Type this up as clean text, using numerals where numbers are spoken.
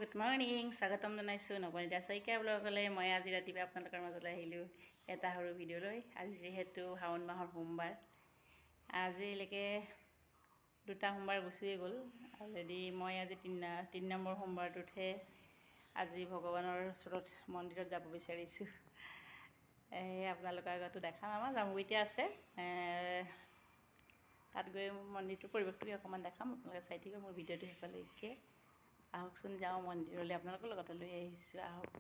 Good morning, স্বাগতম জনাইছোঁ নৱনীতা শইকীয়া ব্লগলৈ। মই আজি ৰাতিপুৱা আপোনালোকৰ মাজলৈ আহিলোঁ এটা সৰু ভিডিঅ' লৈ। আজি যিহেতু শাওণ মাহৰ সোমবাৰ, আজিলৈকে 2টা সোমবাৰ গুচিয়ে গ'ল অলৰেডি। মই আজি 3 নম্বৰ সোমবাৰটোতহে আজি ভগৱানৰ ওচৰত মন্দিৰত যাব বিচাৰিছোঁ। আপোনালোকৰ আগতো দেখাম। আমাৰ জামুগুৰিতে আছে, তাত গৈ মন্দিৰটোৰ পৰিৱেশটো অকণমান দেখাম। আপোনালোকে চাই থাকিব মোৰ ভিডিঅ'টো শেষলৈকে। আহকচোন যাওঁ মন্দিৰলৈ, আপোনালোকৰ লগতে লৈ আহিছোঁ। আহক।